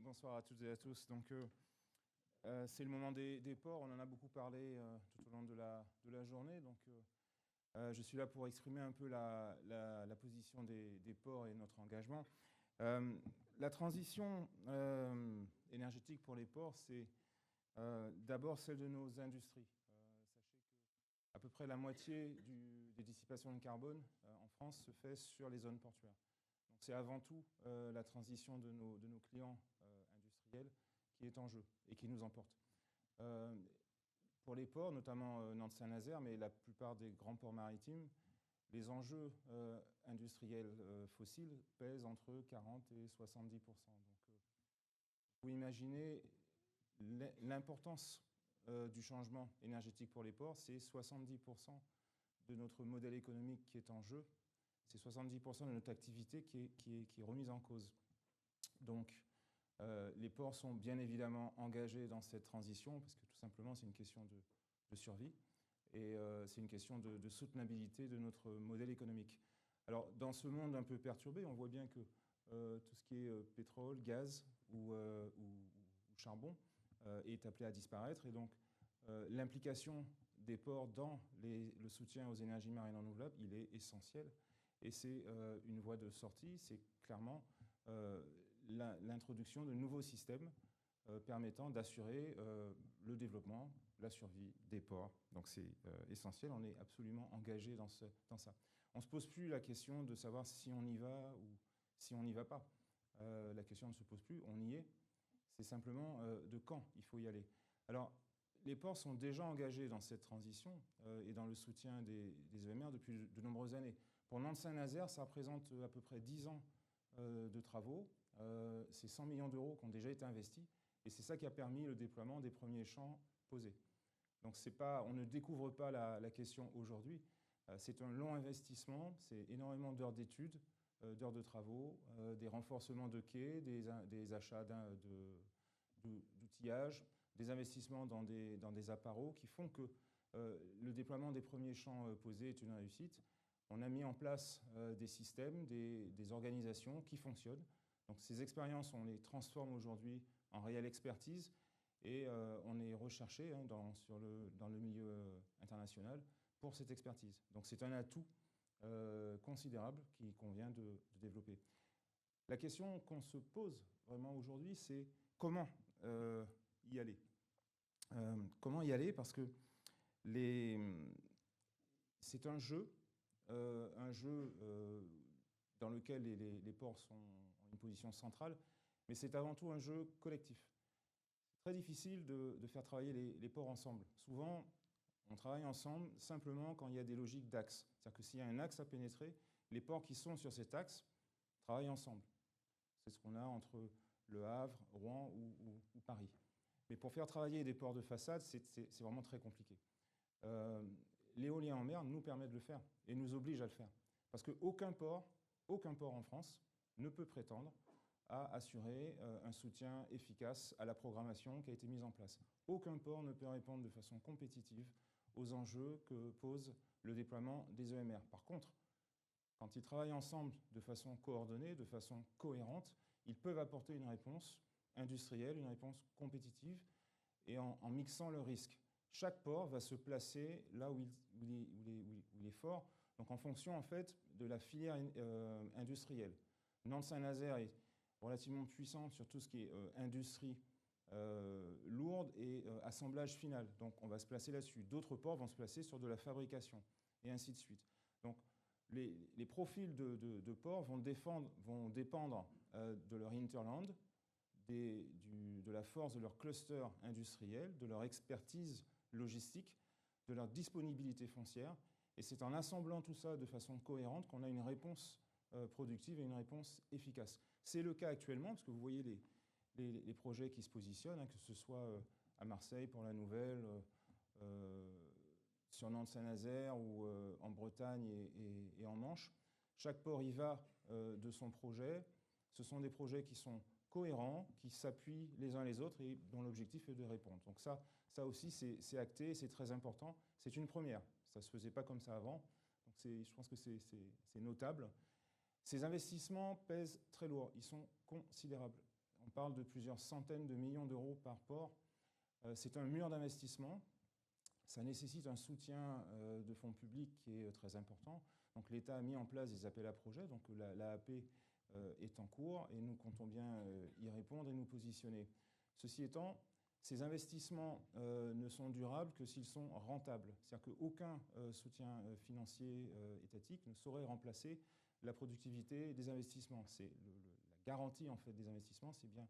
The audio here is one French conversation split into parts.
bonsoir à toutes et à tous. Donc, c'est le moment des ports. On en a beaucoup parlé tout au long de la journée. Donc, je suis là pour exprimer un peu la position des ports et notre engagement. La transition énergétique pour les ports, c'est d'abord celle de nos industries. Sachez que à peu près la moitié des dissipations de carbone en France se fait sur les zones portuaires. Donc c'est avant tout la transition de nos clients industriels qui est en jeu et qui nous emporte. Pour les ports, notamment Nantes-Saint-Nazaire, mais la plupart des grands ports maritimes, les enjeux industriels fossiles pèsent entre 40 et 70%. Donc, vous imaginez l'importance du changement énergétique pour les ports, c'est 70% de notre modèle économique qui est en jeu. C'est 70% de notre activité qui est remise en cause. Donc, les ports sont bien évidemment engagés dans cette transition parce que tout simplement, c'est une question de survie et c'est une question de soutenabilité de notre modèle économique. Alors, dans ce monde un peu perturbé, on voit bien que tout ce qui est pétrole, gaz ou charbon est appelé à disparaître. Et donc, l'implication des ports dans le soutien aux énergies marines renouvelables, il est essentiel. Et c'est une voie de sortie, c'est clairement l'introduction de nouveaux systèmes permettant d'assurer le développement, la survie des ports. Donc c'est essentiel, on est absolument engagé dans ça. On ne se pose plus la question de savoir si on y va ou si on n'y va pas. La question ne se pose plus, on y est. C'est simplement de quand il faut y aller. Alors, les ports sont déjà engagés dans cette transition et dans le soutien des EMR depuis de nombreuses années. Pour Nantes-Saint-Nazaire, ça représente à peu près 10 ans de travaux. C'est 100 millions d'euros qui ont déjà été investis. Et c'est ça qui a permis le déploiement des premiers champs posés. Donc on ne découvre pas la question aujourd'hui. C'est un long investissement, c'est énormément d'heures d'études, d'heures de travaux, des renforcements de quais, des achats d'outillage, des investissements dans des apparats qui font que le déploiement des premiers champs posés est une réussite. On a mis en place des systèmes, des organisations qui fonctionnent. Donc ces expériences, on les transforme aujourd'hui en réelle expertise et on est recherché dans le milieu international pour cette expertise. Donc c'est un atout considérable qu'il convient de développer. La question qu'on se pose vraiment aujourd'hui, c'est comment y aller. Comment y aller, parce que c'est un jeu dans lequel les ports ont une position centrale, mais c'est avant tout un jeu collectif. C'est très difficile de faire travailler les ports ensemble. Souvent, on travaille ensemble simplement quand il y a des logiques d'axe. C'est-à-dire que s'il y a un axe à pénétrer, les ports qui sont sur cet axe travaillent ensemble. C'est ce qu'on a entre Le Havre, Rouen ou Paris. Mais pour faire travailler des ports de façade, c'est vraiment très compliqué. L'éolien en mer nous permet de le faire et nous oblige à le faire. Parce qu'aucun port en France ne peut prétendre à assurer un soutien efficace à la programmation qui a été mise en place. Aucun port ne peut répondre de façon compétitive aux enjeux que pose le déploiement des EMR. Par contre, quand ils travaillent ensemble de façon coordonnée, de façon cohérente, ils peuvent apporter une réponse industrielle, une réponse compétitive et en mixant le risque. Chaque port va se placer là où il est fort, donc en fonction en fait de la filière industrielle. Nantes-Saint-Nazaire est relativement puissant sur tout ce qui est industrie lourde et assemblage final. Donc on va se placer là-dessus. D'autres ports vont se placer sur de la fabrication et ainsi de suite. Donc les profils de ports vont dépendre de leur hinterland, de la force de leur cluster industriel, de leur expertise logistique, de leur disponibilité foncière. Et c'est en assemblant tout ça de façon cohérente qu'on a une réponse productive et une réponse efficace. C'est le cas actuellement, parce que vous voyez les projets qui se positionnent, que ce soit à Marseille pour la Nouvelle, sur Nantes-Saint-Nazaire ou en Bretagne et en Manche. Chaque port y va de son projet. Ce sont des projets qui sont cohérents, qui s'appuient les uns les autres et dont l'objectif est de répondre. Donc ça aussi, c'est acté, c'est très important. C'est une première. Ça ne se faisait pas comme ça avant. Donc je pense que c'est notable. Ces investissements pèsent très lourd. Ils sont considérables. On parle de plusieurs centaines de millions d'euros par port. C'est un mur d'investissement. Ça nécessite un soutien de fonds publics qui est très important. Donc l'État a mis en place des appels à projets, donc l'AAP est en cours et nous comptons bien y répondre et nous positionner. Ceci étant, ces investissements ne sont durables que s'ils sont rentables. C'est-à-dire qu'aucun soutien financier étatique ne saurait remplacer la productivité des investissements. C'est la garantie en fait, des investissements, c'est bien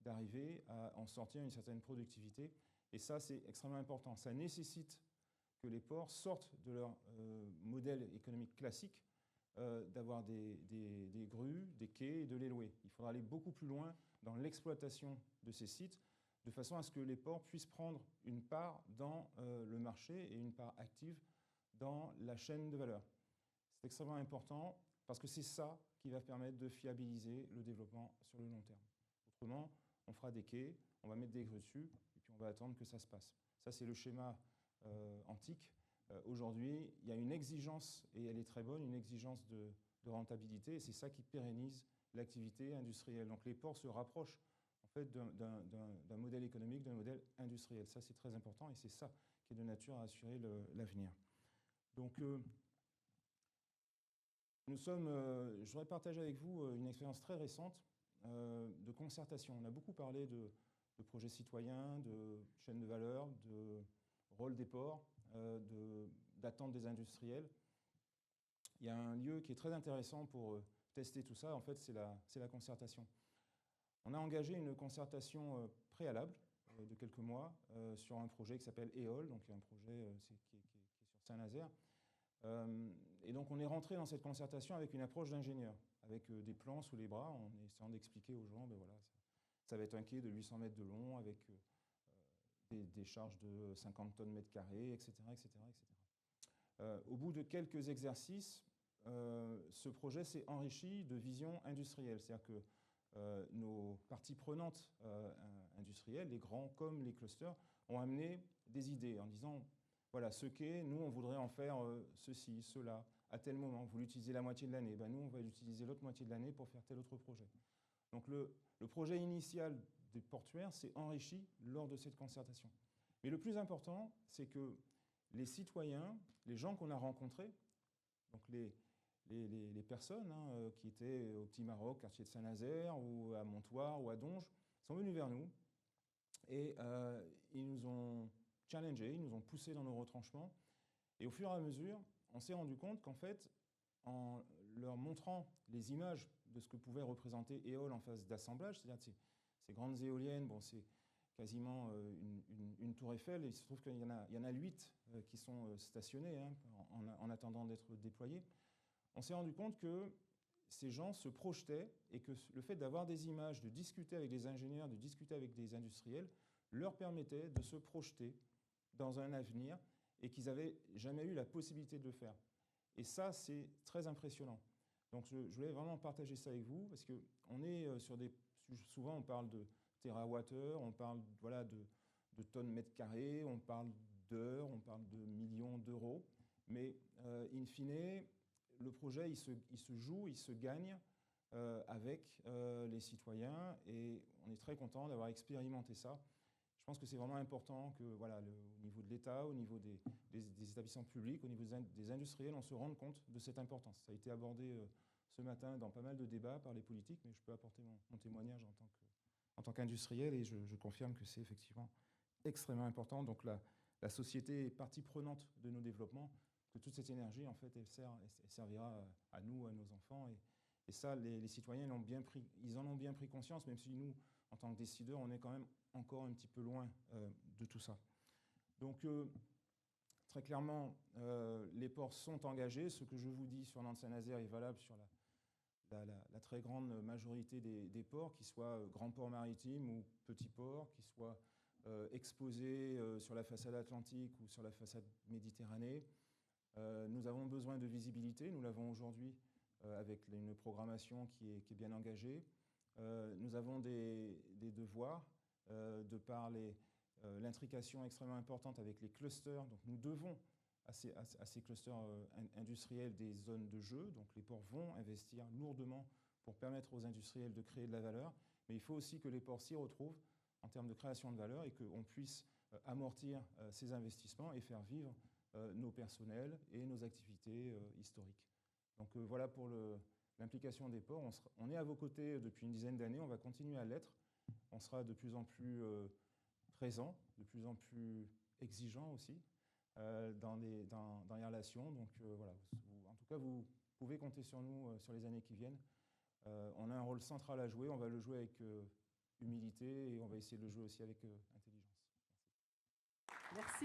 d'arriver à en sortir une certaine productivité. Et ça, c'est extrêmement important. Ça nécessite que les ports sortent de leur modèle économique classique, d'avoir des grues, des quais et de les louer. Il faudra aller beaucoup plus loin dans l'exploitation de ces sites, de façon à ce que les ports puissent prendre une part dans le marché et une part active dans la chaîne de valeur. C'est extrêmement important parce que c'est ça qui va permettre de fiabiliser le développement sur le long terme. Autrement, on fera des quais, on va mettre des grues dessus, et puis on va attendre que ça se passe. Ça, c'est le schéma antique. Aujourd'hui, il y a une exigence, et elle est très bonne, une exigence de rentabilité, et c'est ça qui pérennise l'activité industrielle. Donc les ports se rapprochent en fait, d'un modèle économique, d'un modèle industriel. Ça, c'est très important, et c'est ça qui est de nature à assurer l'avenir. Donc, je voudrais partager avec vous une expérience très récente de concertation. On a beaucoup parlé de projets citoyens, de chaînes de valeur, de rôle des ports, d'attente des industriels. Il y a un lieu qui est très intéressant pour tester tout ça, en fait, c'est la concertation. On a engagé une concertation préalable de quelques mois sur un projet qui s'appelle EOL, donc un projet qui est sur Saint-Nazaire. Et donc on est rentré dans cette concertation avec une approche d'ingénieur, avec des plans sous les bras, en essayant d'expliquer aux gens, ben voilà, ça va être un quai de 800 mètres de long, avec des charges de 50 tonnes mètre carré, etc., etc., etc. Au bout de quelques exercices, ce projet s'est enrichi de visions industrielles, c'est-à-dire que nos parties prenantes industrielles, les grands comme les clusters, ont amené des idées en disant voilà, ce quai, nous, on voudrait en faire ceci, cela, à tel moment. Vous l'utilisez la moitié de l'année. Ben, nous, on va l'utiliser l'autre moitié de l'année pour faire tel autre projet. Donc, le projet initial des portuaires s'est enrichi lors de cette concertation. Mais le plus important, c'est que les citoyens, les gens qu'on a rencontrés, donc les personnes qui étaient au Petit Maroc, quartier de Saint-Nazaire, ou à Montoire, ou à Donge, sont venus vers nous et ils nous ont challengés, ils nous ont poussés dans nos retranchements. Et au fur et à mesure, on s'est rendu compte qu'en fait, en leur montrant les images de ce que pouvait représenter EOL en phase d'assemblage, c'est-à-dire ces grandes éoliennes, bon, c'est quasiment une tour Eiffel, et il se trouve qu'il y en a 8 qui sont stationnées en attendant d'être déployées. On s'est rendu compte que ces gens se projetaient et que le fait d'avoir des images, de discuter avec des ingénieurs, de discuter avec des industriels, leur permettait de se projeter dans un avenir et qu'ils n'avaient jamais eu la possibilité de le faire. Et ça, c'est très impressionnant. Donc je voulais vraiment partager ça avec vous, parce qu'on est sur des... Souvent, on parle de terawattheures, on parle voilà, de tonnes mètres carrés, on parle d'heures, on parle de millions d'euros. Mais in fine, le projet, il se joue, il se gagne avec les citoyens, et on est très content d'avoir expérimenté ça. Je pense que c'est vraiment important que, voilà, au niveau de l'État, au niveau des établissements publics, au niveau des industriels, on se rende compte de cette importance. Ça a été abordé ce matin dans pas mal de débats par les politiques, mais je peux apporter mon témoignage en tant qu'industriel, et je confirme que c'est effectivement extrêmement important. Donc la société est partie prenante de nos développements, que toute cette énergie, en fait, elle servira à nous, à nos enfants. Et ça, les citoyens ils en ont bien pris conscience, même si nous, en tant que décideurs, on est quand même encore un petit peu loin de tout ça. Donc, très clairement, les ports sont engagés. Ce que je vous dis sur Nantes-Saint-Nazaire est valable sur la très grande majorité des ports, qu'ils soient grands ports maritimes ou petits ports, qu'ils soient exposés sur la façade atlantique ou sur la façade méditerranée. Nous avons besoin de visibilité. Nous l'avons aujourd'hui avec une programmation qui est bien engagée. Nous avons des devoirs de par l'intrication extrêmement importante avec les clusters. Donc nous devons à ces clusters industriels des zones de jeu. Donc les ports vont investir lourdement pour permettre aux industriels de créer de la valeur. mais il faut aussi que les ports s'y retrouvent en termes de création de valeur et qu'on puisse amortir ces investissements et faire vivre nos personnels et nos activités historiques. Donc voilà pour l'implication des ports. On est à vos côtés depuis une dizaine d'années, on va continuer à l'être. On sera de plus en plus présent, de plus en plus exigeant aussi dans les relations. Donc voilà, en tout cas, vous pouvez compter sur nous sur les années qui viennent. On a un rôle central à jouer, on va le jouer avec humilité et on va essayer de le jouer aussi avec intelligence. Merci.